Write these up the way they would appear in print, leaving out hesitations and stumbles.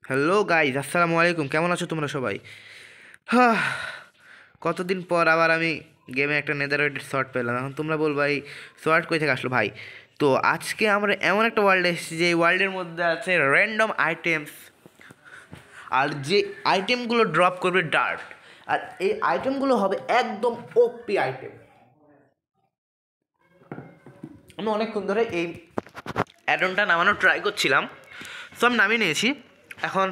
Hello guys, আসসালামু আলাইকুম। কেমন আছো তোমরা সবাই? হ্যাঁ, কতদিন পর আবার আমি গেমে একটা নেদারওয়েটের শর্ট পেলাম। এখন তোমরা বলবা এই শর্ট কই থেকে আসলো ভাই? তো আজকে আমরা এমন একটা ওয়ার্ল্ডে এসেছি যে ওয়ার্ল্ডের মধ্যে আছে র্যান্ডম আইটেমস, আর যে আইটেমগুলো ড্রপ করবে ডার্ট, আর এই আইটেমগুলো হবে একদম ওপি আইটেম। আমি অনেকক্ষণ ধরে এই অ্যাডনটা নামানোর ট্রাই করছিলাম, সো আমি নামিয়ে নিয়েছি। এখন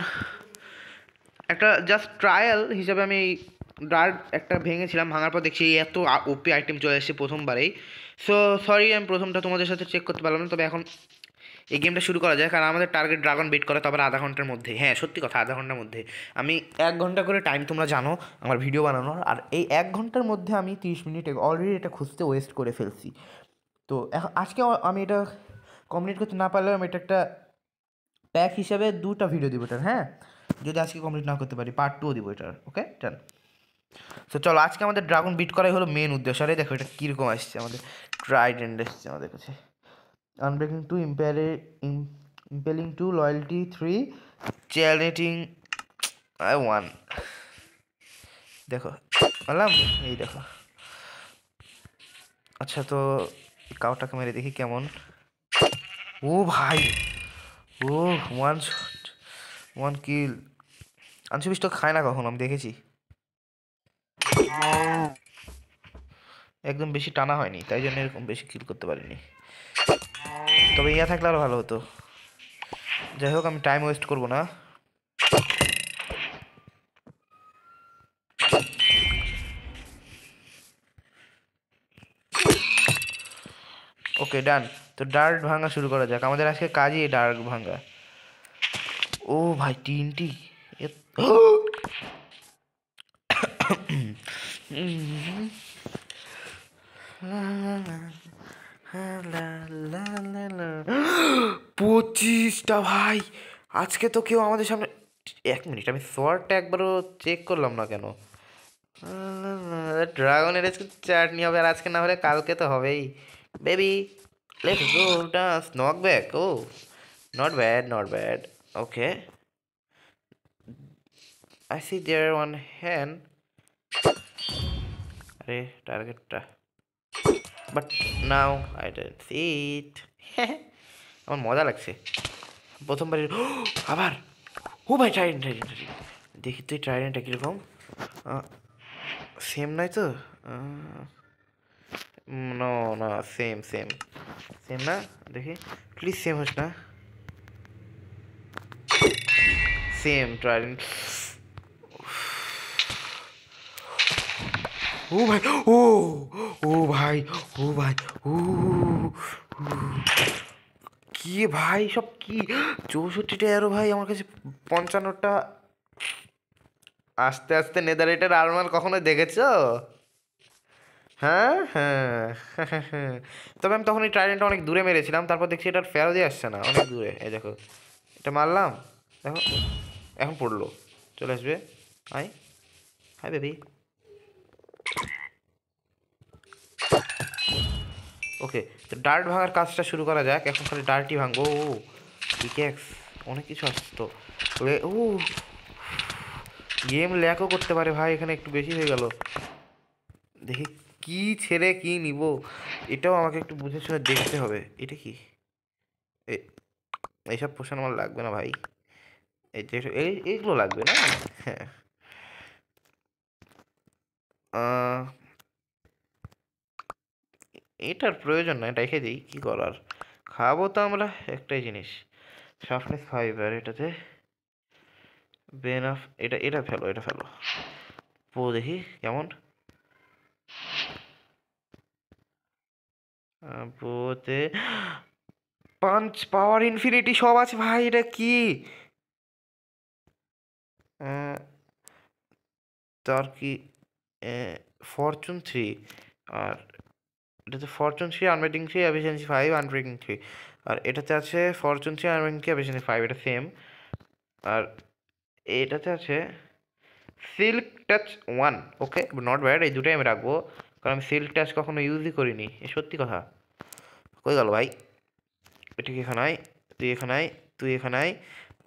একটা জাস্ট ট্রায়াল হিসাবে আমি ডার্ট একটা ভেঙেছিলাম, ভাঙার পর দেখছি এত ওপি আইটেম চলে এসেছে প্রথমবারেই। সো সরি, আমি প্রথমটা তোমাদের সাথে চেক করতে পারলাম না। তবে এখন এই গেমটা শুরু করা যায়, কারণ আমাদের টার্গেট ড্রাগন বিট করা, তারপর আধা ঘন্টার মধ্যে। হ্যাঁ, সত্যি কথা, আধা ঘন্টার মধ্যে। আমি 1 ঘন্টা করে টাইম, তোমরা জানো, আমার ভিডিও বানানোর। আর এই 1 ঘন্টার মধ্যে আমি 30 মিনিট অলরেডি এটা খুঁজতে ওয়েস্ট করে ফেলছি। তো এখন আজকে আমি এটা কমপ্লিট করতে না পারলেও আমি এটা একটা প্যাক হিসাবে 2টা ভিডিও দিব এটার। হ্যাঁ, যদি আজকে কমপ্লিট না করতে পারি, পার্ট 2ও দিব এটার। ওকে, ডান। তো চলো, আজকে আমাদের ড্রাগন বিট করাই হলো মেন উদ্দেশ্য। আরে দেখো এটা কীরকম আসছে, আমাদের ট্রাইডেন্ট এসছে আমাদের কাছে। Unbreaking 2, ইম্পেলিং 2, loyalty 3, challenging 1। দেখো, বললাম, এই দেখো। আচ্ছা, তো কাউটাকে মেরে দেখি কেমন। ও ভাই, ও, 1 শট, 1 কিল। আনসুবিশ তো খায় না কখনো, আমি দেখেছি। একদম বেশি টানা হয়নি, তাই জন্য এরকম বেশি কিল করতে পারিনি। তবে ইয়া থাকলে আরও ভালো হতো। যাই হোক, আমি টাইম ওয়েস্ট করবো না। ওকে, ডান। তো ডার্ট ভাঙা শুরু করা যাক। আমাদের আজকে কাজই এই ডার্ট ভাঙা। ও ভাই, তিনটি! পঁচিশটা ভাই! আজকে তো কেউ আমাদের সামনে... 1 মিনিট, আমি শর্টটা একবারও চেক করলাম না কেন? ড্রাগনের আজকে চাটনি হবে, আর আজকে না হলে কালকে তো হবেই। Baby, let's go dance knock back. Oh, not bad, not bad. Okay, I see there one hand. আরে, টার্গেটটা, but now I don't see it. আমার মজা লাগছে প্রথমবারের। আবার, ও ভাই, ট্রাইডেন্ট, ট্রাইডেন্ট, ট্রাইডেন্ট। দেখি তুই ট্রাইডেন্টটা কীরকম। সেম নয় তো? নো, না, সেম সেম সেম না। দেখি, প্লিজ সেম হোস না। Same Trident. ও ভাই, ও, ও ভাই, ও ভাই, ও, কি ভাই সব কি! 64টা এরো ভাই, আমার কাছে 55টা। আস্তে আস্তে নেদারেটের আর্মার কখনো দেখেছো? হ্যাঁ, হ্যাঁ, হ্যাঁ। তবে আমি তখন এই ট্রাইডেন্টটা অনেক দূরে মেরেছিলাম, তারপর দেখছি এটার ফেরো দিয়ে আসছে না, অনেক দূরে। এই দেখো, এটা মারলাম, দেখো এখন পড়লো, চলে আসবে। High, hi baby. ওকে, তো ডার্ট ভাঙার কাজটা শুরু করা যাক। এখন খালি ডার্টই ভাঙবো। ও, পিকেক্স, অনেক কিছু আসতো। ও, গেম ল্যাকও করতে পারে ভাই, এখানে একটু বেশি হয়ে গেল। দেখি কি ছেড়ে কি নিব, এটাও আমাকে একটু বুঝে শুনে দেখতে হবে। এটা কি? এইসব পোষণ আমার লাগবে না ভাই। এই যে এইগুলো লাগবে না। হ্যাঁ, এটার প্রয়োজন নাই, রেখে দিই, কি করার। খাবো তো আমরা একটাই জিনিস, শার্পনেস 5। আর এটাতে বেন অফ, এটা এটা ফেলো, এটা ফেলো। দেখি কেমন। পোতে পাঞ্চ, পাওয়ার, ইনফিনিটি সব আছে ভাই। এটা কি? তার কি ফরচুন 3, আর এটাতে ফরচুন 3, আনব্রেকিং 3, এফিসিয়েন্সি 5, আনব্রেকিং 3। আর এটাতে আছে ফরচুন 3, আনব্রেকিং 3, এফিসিয়েন্সি 5, এটা সেম। আর এটাতে আছে silk touch 1। Okay, not bad, এই দুটোই আমি রাখবো, কারণ আমি সিল্ক টাচ কখনো ইউজই করিনি। এ সত্যি কথা। কই গেল ভাই? এটা কি এখানে আয়, তুই এখানে আয়, তুই এখানে আয়।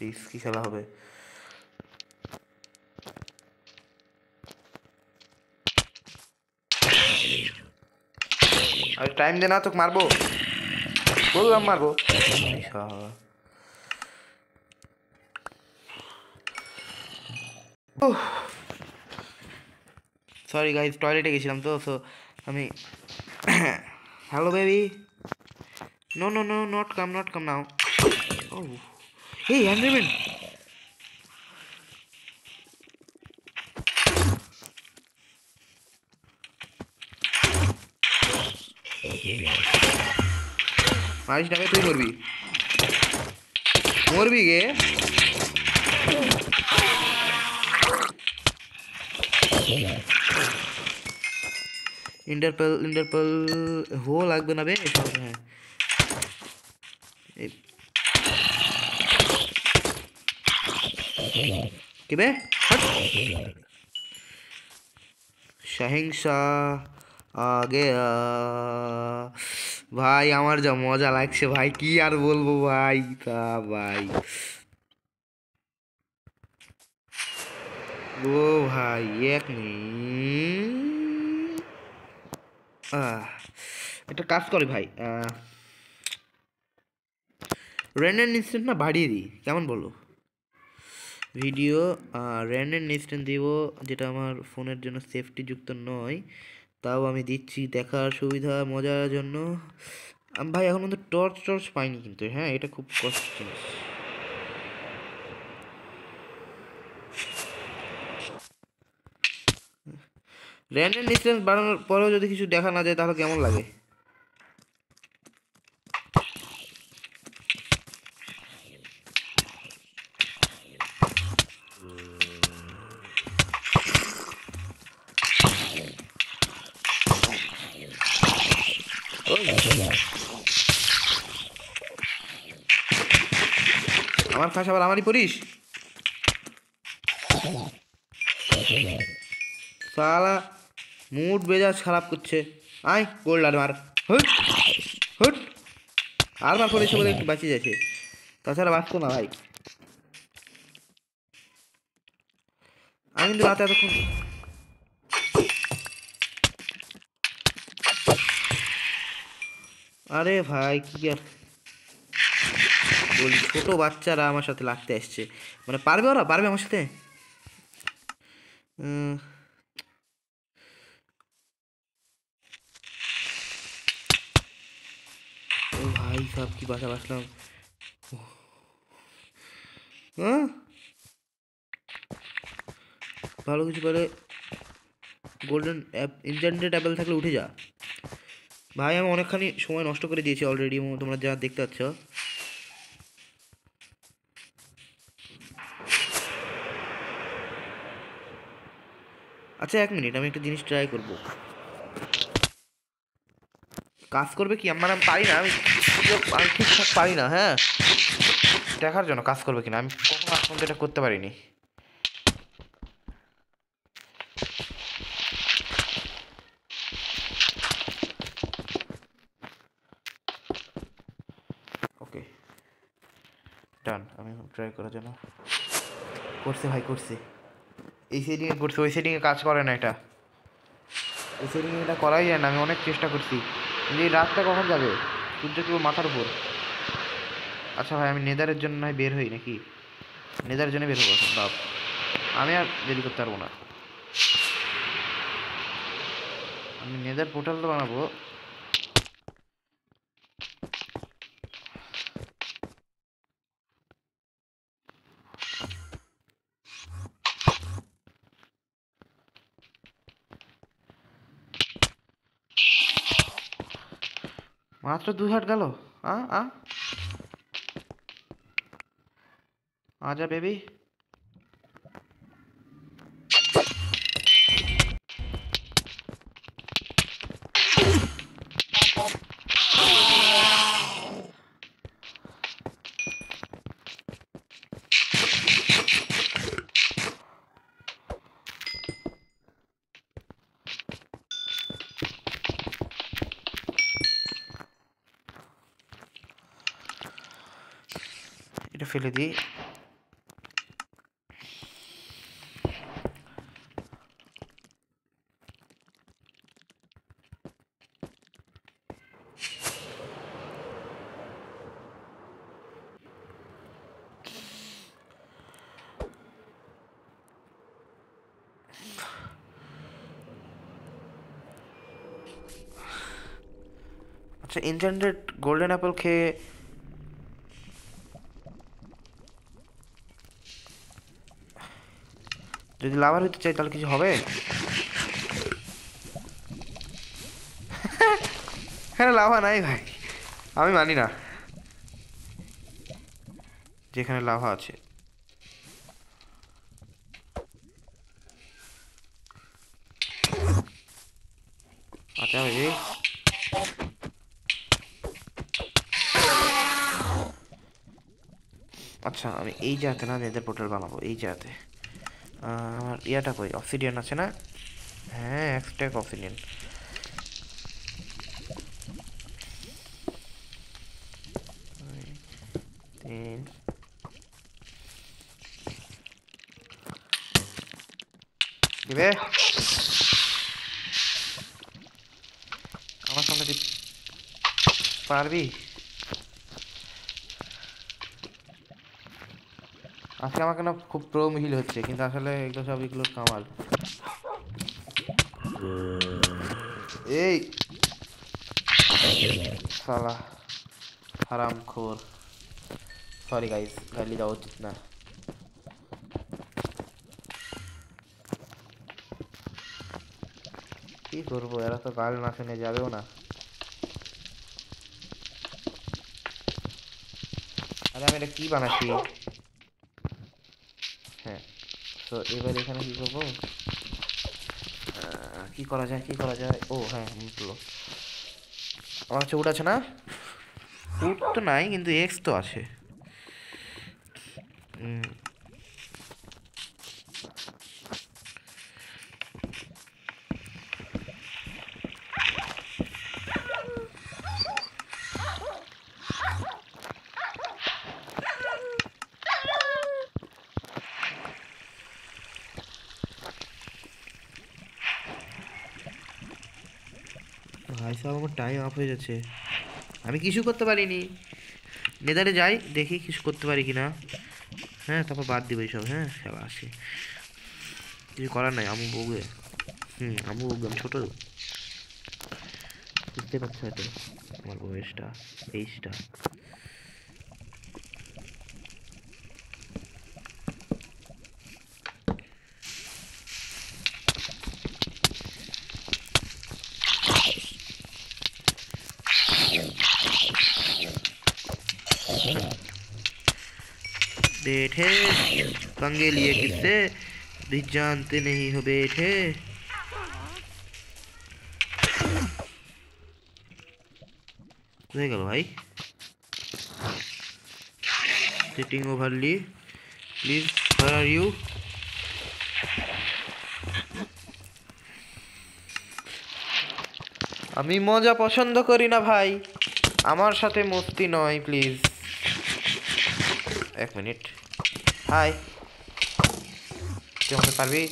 রিস্কি খেলা হবে। আরে টাইম দে না, তোকে মারবো বললাম, মারবো। সরি গাইজ, টয়লেটে গেছিলাম তো, সো আমি hello baby, no no no, not come now. ও এই হ্যান্ড্রেবেন, মারিস না, তুই মরবি, মরবি গে। ইন্টারপেল হো লাগবে না বে। হ্যাঁ কি বে, শাহিংশা আগে ভাই, আমার যা মজা লাগছে ভাই, কি আর বলবো ভাই। তা ভাই ও ভাই, এক মিনিট, একটা কাজ করে ভাই, র্যান্ডম ইনস্ট্যান্ট না বাড়িয়ে দিই, কেমন বলো? ভিডিও র্যান্ডম ইনস্ট্যান্ট দিব, যেটা আমার ফোনের জন্য সেফটি যুক্ত নয়, তাও আমি দিচ্ছি দেখার সুবিধা মজার জন্য। ভাই এখন কিন্তু টর্চ পাইনি কিন্তু, হ্যাঁ এটা খুব কষ্ট জিনিস। র্যান্ডম ডিস্টেন্স বাড়ানোর পরেও যদি কিছু দেখা না যায় তাহলে কেমন লাগে? আমার খাস আবার আমারই পড়িস সালা, মুড বেজাজ খারাপ করছে। আয় গোল্ড আর মার, হুট হুট, আর মার পড়েছে বলে একটু বাঁচিয়ে যাচ্ছে, তাছাড়া বাঁচতো না ভাই। আমি কিন্তু রাতে এতক্ষণ, আরে ভাই কি আর বলি, ছোট বাচ্চারা আমার সাথে লাগতে আসছে, মানে পারবে, ওরা পারবে আমার সাথে? ও ভাই সব কি বাসা বাসলাম, হ্যাঁ ভালো কিছু করে, গোল্ডেন ইনজেন্টেড অ্যাপেল থাকলে উঠে যা ভাই। আমি অনেকখানি সময় নষ্ট করে দিয়েছি অলরেডি, তোমরা যা দেখতে পাচ্ছ। আচ্ছা এক মিনিট, আমি একটা জিনিস ট্রাই করব, কাজ করবে কি? আমার আমি পারি না, আমি ঠিকঠাক পারি না, হ্যাঁ দেখার জন্য কাজ করবে কিনা, আমি কখনো আজ পর্যন্ত এটা করতে পারিনি। ওকে ডান, আমি ট্রাই করার জন্য করছি ভাই, করছি এই সেটিংয়ে করছি, ওই সেটিংয়ে কাজ করে না এটা, ওই সেটিংয়ে এটা করাই যায় না। আমি অনেক চেষ্টা করছি, কিন্তু এই রাতটা কখন যাবে, সূর্য কেবল মাথার উপর। আচ্ছা ভাই, আমি নেদারের জন্য নয় বের হই নাকি, নেদারের জন্য বের হবো এখন বাপ, আমি আর দেরি করতে পারবো না। আমি নেদার পোর্টাল তো বানাবো। মাত্র 2 হাট গেল, আজা বেবি। এটা ফেলে দিই। আচ্ছা, এনচ্যান্টেড গোল্ডেন অ্যাপেল খেয়ে যদি লাভার হতে চাই তাহলে কিছু হবে? হ্যাঁ, লাভা নাই ভাই, আমি মানি না যেখানে লাভা আছে। আচ্ছা ভাই, আচ্ছা আমি এই জায়গাতে না নেদের পোর্টাল বানাবো। এই জায়গাতে আমার ইয়াটা কই, অক্সিডিয়ান আছে না? হ্যাঁ, এক্সট্যাক অক্সিডিয়ান। তিন দিবে আমার সামনে পারবি? আজকে আমাকে না খুব প্রো মিহিল হচ্ছে, কিন্তু আসলে এগুলো সব এগুলো কামাল। এই সালা হারামখোর, সরি গাইস, গালি দেওয়া উচিত না। কি করবো, এরা তো গাল না শুনে যাবেও না। আরে আমি এটা কি বানাচ্ছি? হ্যাঁ, তো এবার এখানে কি করবো? কি করা যায়, কি করা যায়? ও হ্যাঁ, উঠলো। আমার হচ্ছে উঠ আছে না? উঠ তো নাই, কিন্তু এক্স তো আছে। ভাই সাহেব, আমার টাইম অফ হয়ে যাচ্ছে, আমি কিছু করতে পারিনি। নেদারে যাই, দেখি কিছু করতে পারি কিনা। হ্যাঁ, তারপর বাদ দিবে সব। হ্যাঁ, খেলা আসে, কিছু করার নাই, আমু বউয়ে। আমু বউয়ে, আমি ছোট, বুঝতে পারছো হয়তো আমার বয়সটা, এইজটা। बैठे पंगे लिए किससे, भी जानते नहीं हो बैठे। কোথায় গেল ভাই? Setting overly please, where are you? আমি মজা পছন্দ করি না ভাই, আমার সাথে মস্তি নয় প্লিজ। এক মিনিট। হাই, তুই আমাকে পারবি?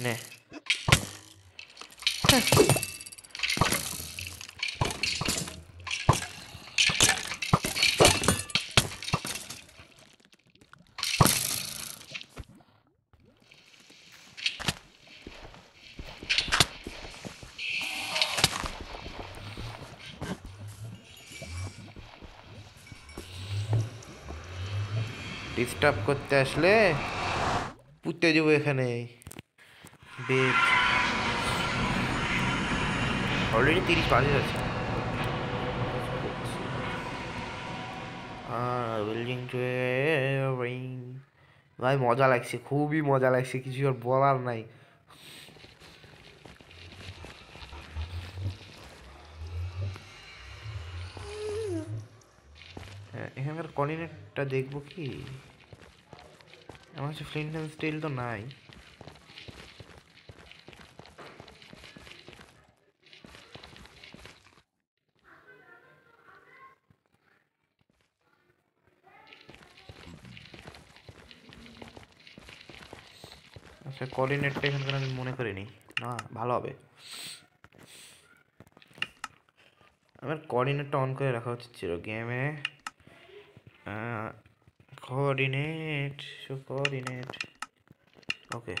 নে। ডিস্টার্ব করতে আসলে পুঁতে যাবো এখানে। বেট অলরেডি 30 বাজে আছে। বিল্ডিং টু ভাই মজা লাগছে, খুবই মজা লাগছে, কিছু আর বলার নাই। হ্যাঁ, এখানকার কোঅর্ডিনেটটা দেখবো কি? আমার হচ্ছে ফ্লিন্ট অ্যান্ড স্টিল তো নাই। কোঅর্ডিনেটটা এখানকার আমি মনে করিনি, না ভালো হবে। আমার কোঅর্ডিনেটটা অন করে রাখা উচিত ছিল গেমে। কোঅর্ডিনেট, ওকে।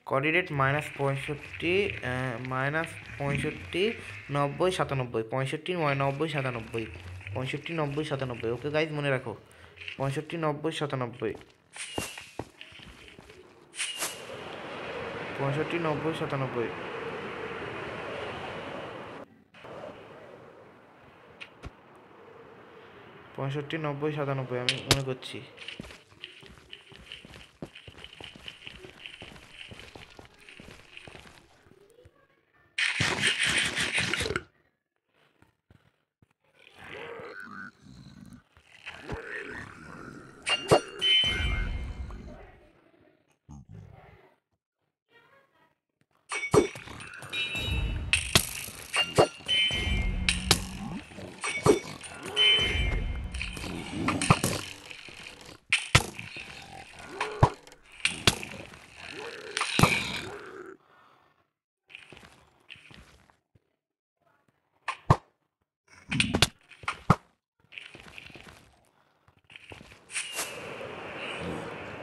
কোঅর্ডিনেট -65 -65 90 97 65 90 97 65 90 97। ওকে গাইজ মনে রাখো 65 90 97 65 90 97 65 90 97 আমি মনে করছি।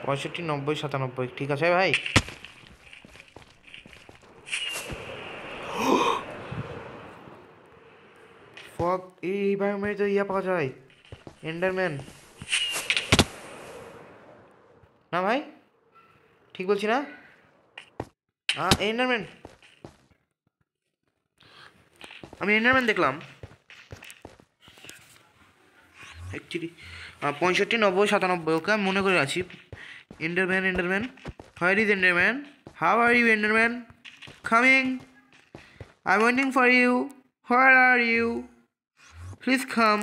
পঁয়ষট্টি 90 97 ঠিক আছে ভাই। ফগ এই বায়োমে তো ইয়া পাওয়া যায়, এন্ডারম্যান। না ভাই ঠিক বলছি না? এন্ডারম্যান, আমি এন্ডারম্যান দেখলাম অ্যাকচুয়ালি। 65 90 97 ওকে আমি মনে করে আছি। Enderman where is Enderman? How are you Enderman? Coming, I am waiting for you, where are you, please come.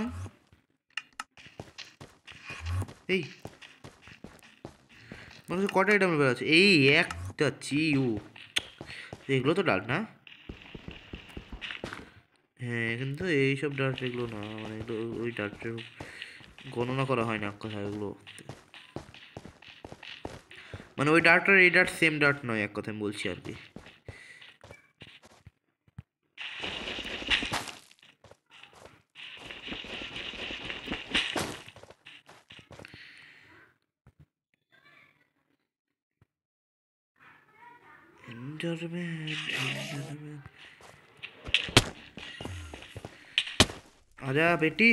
এই মানুষ কটা আইটেম আছে? এই একটা চিউ, এগুলো তো ডার্ক না? হ্যাঁ কিন্তু এইসব ডার্ক এগুলো না, মানে এগুলো ওই ডার্কের গণনা করা হয় না এক কথায় ওগুলো, মানে ওই ডার্ট আর এই ডার্ট সেম ডার্ট নয় এক কথায় বলছি আর কি। आजा बेटी।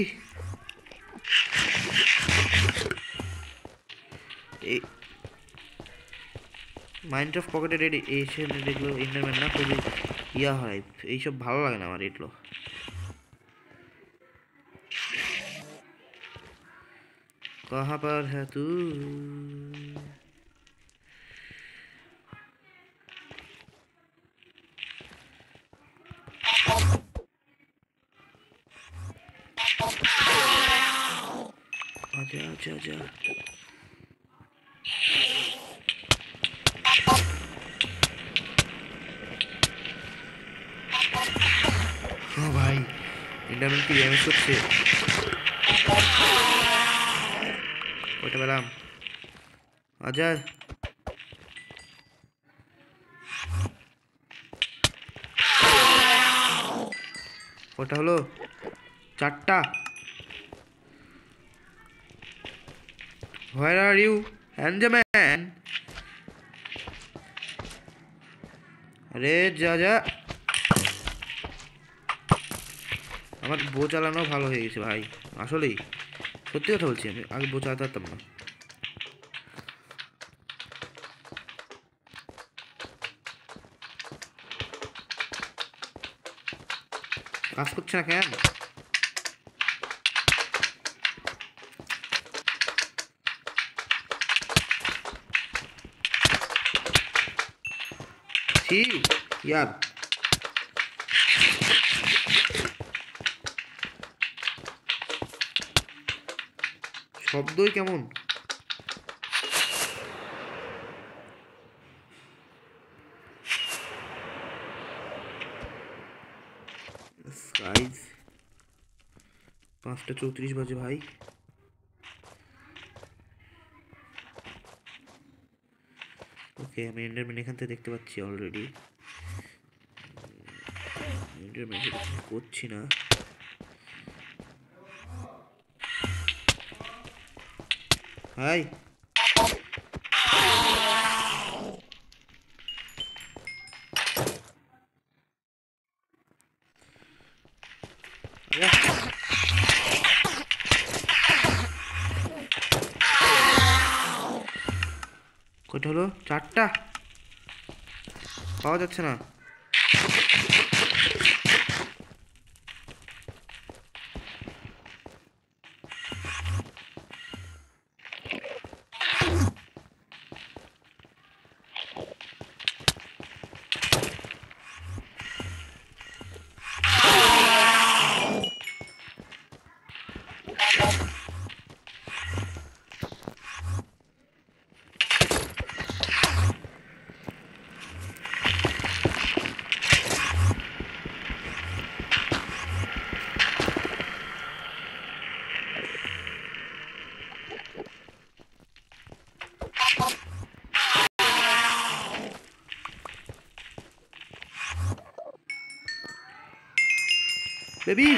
মাইনক্রাফট পকেটে রেডি এসে দেখলো এন্ডারম্যান না খুবই ইয়া হয়, এইসব ভালো লাগে না আমার এগুলো। कहाँ पर है तू? आजा आजा आजा। हाँ भाई এন্ডারম্যান কি ড্যামেজ করছে, ওইটা পেলাম। আজা ওটা হলো 4টা। Where are you, Benjamin? আরে যা যা, আমার বো চালানো ভালো হয়ে গেছে ভাই, আসলেই সত্যি কথা বলছি, আমি আগে বো চালাতে পারতাম না। কাজ করছে না কেন? ইয়ার শব্দই কেমন। গাইজ 5টা 34 বাজে ভাই। ওকে আমি এন্ডারম্যান এখান থেকে দেখতে পাচ্ছি অলরেডি। এন্ডারম্যান করছি না। হাই কয়টা হলো? 4টা পাওয়া যাচ্ছে না। বেবি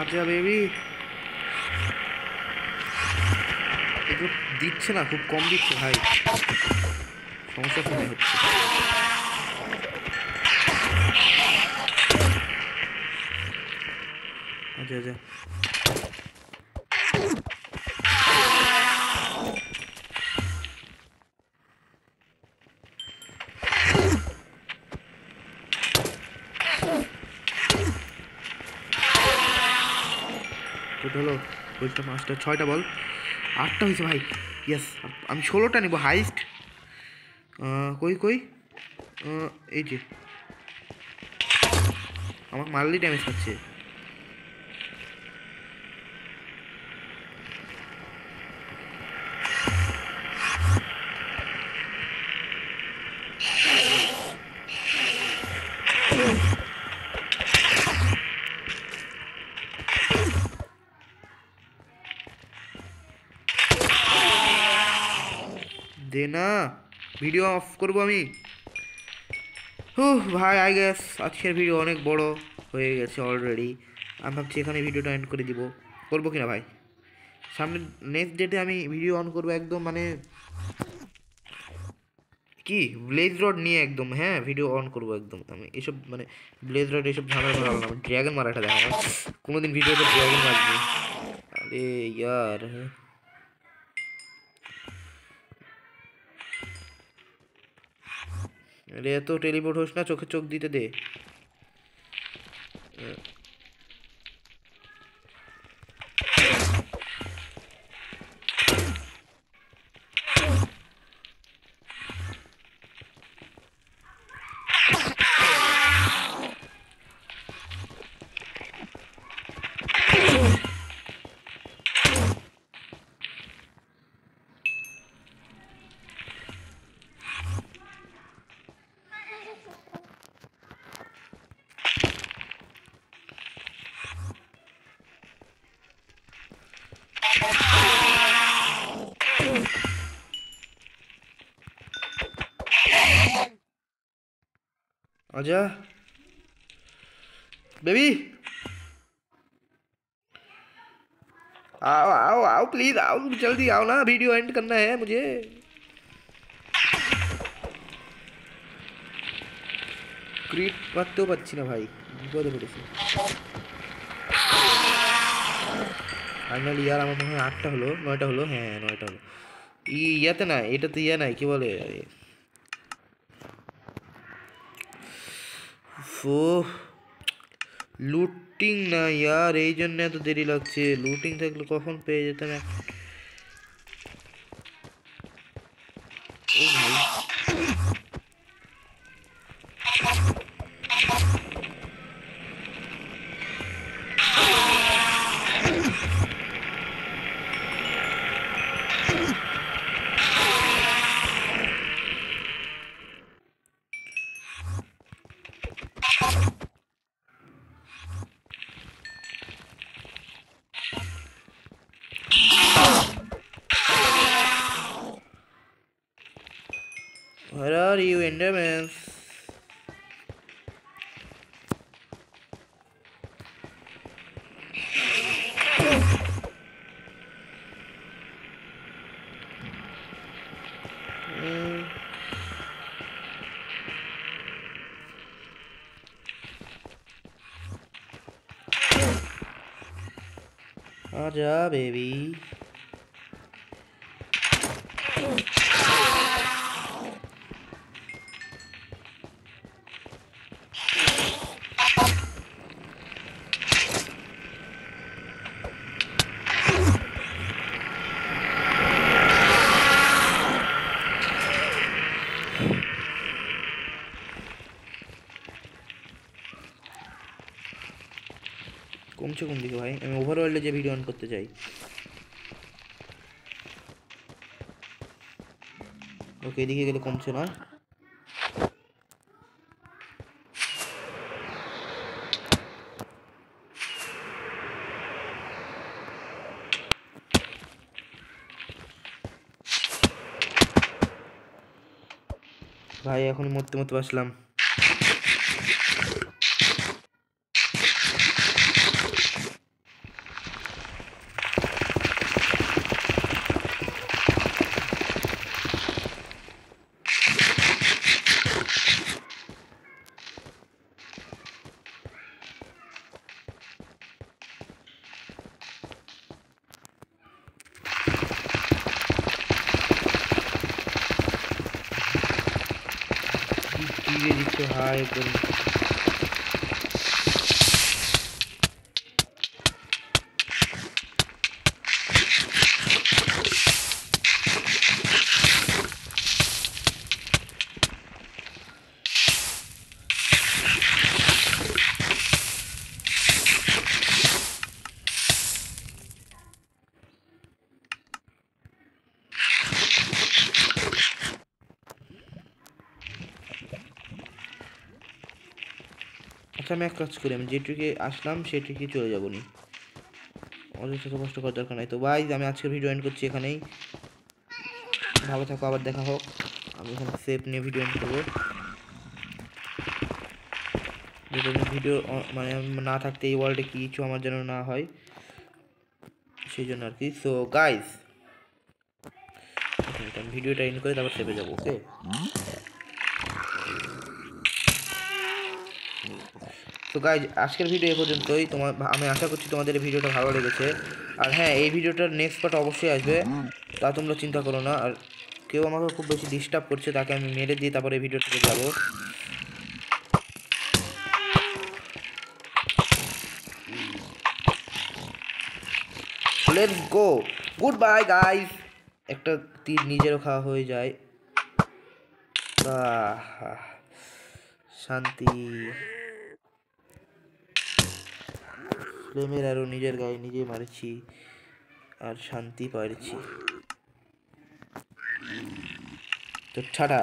আচ্ছা বেবি এগুলো দিচ্ছে না, খুব কম দিচ্ছে ভাই, সমস্যা ফোনে হচ্ছে। আচ্ছা আচ্ছা কত হলো? বলটা 5টা 6টা বল, 8টা হয়েছে ভাই। ইয়েস, আমি 16টা নেবো হাইস্ট। কই কই এই যে আমাকে মারলেই ড্যামেজ খাচ্ছে। দে না, ভিডিও অফ করবো আমি। ভাই আই গেস আজকের ভিডিও অনেক বড় হয়ে গেছে অলরেডি। আমি ভাবছি এখানে ভিডিওটা এন্ড করে দিব, করবো কিনা ভাই? সামনে নেক্সট ডেটে আমি ভিডিও অন করবো একদম, মানে কি ব্লেজ রড নিয়ে একদম, হ্যাঁ ভিডিও অন করবো একদম। আমি এসব মানে ব্লেজ রড এসব ঝামেলা ভালো না, ড্র্যাগন মারাটা দেখা কোনোদিন ভিডিওতে ড্র্যাগন মারবি। আরে ইয়ার আরে এত টেলিপোর্ট হোস না, চোখে চোখ দিতে দে। आजा बेबी, आओ आओ आओ प्लीज आओ, जल्दी आओ ना, वीडियो एंड करना है मुझे। क्रीट মারতেও পাচ্ছি না ভাই, বিপদে পড়েছি। ফাইনালি ইয়ার আমার মনে হয় 8টা হলো, 9টা হলো, হ্যাঁ 9টা হলো। ইয়াতে না, এটাতে ইয়া নাই, কি বলে আরে ফো লুটিং না ইয়ার, এই জন্য এত দেরি লাগছে। লুটিং থাকলে কখন পেয়ে যেতাম। ও ভাই ড্যামেজ। आजा बेबी। কমছে কোন দিকে ভাই? আমি ওভারওয়ার্ল্ডে যে ভিডিও অন করতে চাই। ওকে, এদিকে গেলে কমছে না। ভাই এখন মরতে মরতে বাসলাম। দিচ্ছে হাই একদম। আচ্ছা আমি এক কাজ করি, আমি যেটুকু আসলাম সেটুকুই চলে যাবো নি, অযথা তো কষ্ট করার দরকার নাই। তো ভাই আমি আজকের ভিডিও এন্ড করছি এখানেই। ভালো থাকো, আবার দেখা হোক। আমি এখানে সেভ নিয়ে ভিডিও এন্ড করবো। ভিডিও মানে না থাকতে এই ওয়ার্ল্ডে কিছু আমার যেন না হয়, সেই জন্য আর কি। সো গাইস আমি ভিডিওটা এন্ড করে তারপর সেভে যাবো। ওকে, তো গাইজ আজকের ভিডিও এ পর্যন্তই। আমি আশা করছি তোমাদের এই ভিডিওটা ভালো লেগেছে। আর হ্যাঁ, এই ভিডিওটার নেক্সট পার্ট অবশ্যই আসবে, তা তোমরা চিন্তা করো না। আর কেউ আমাকে খুব বেশি ডিস্টার্ব করছে, তাকে আমি মেরে দিয়ে তারপরে এই ভিডিওটাতে যাবো। Let's go, good bye guys. একটা তীর নিজেরও খাওয়া হয়ে যায়। শান্তি। ফ্লেমের আরও নিজের গায়ে নিজে মারছি আর শান্তি পাচ্ছি। তো টাটা।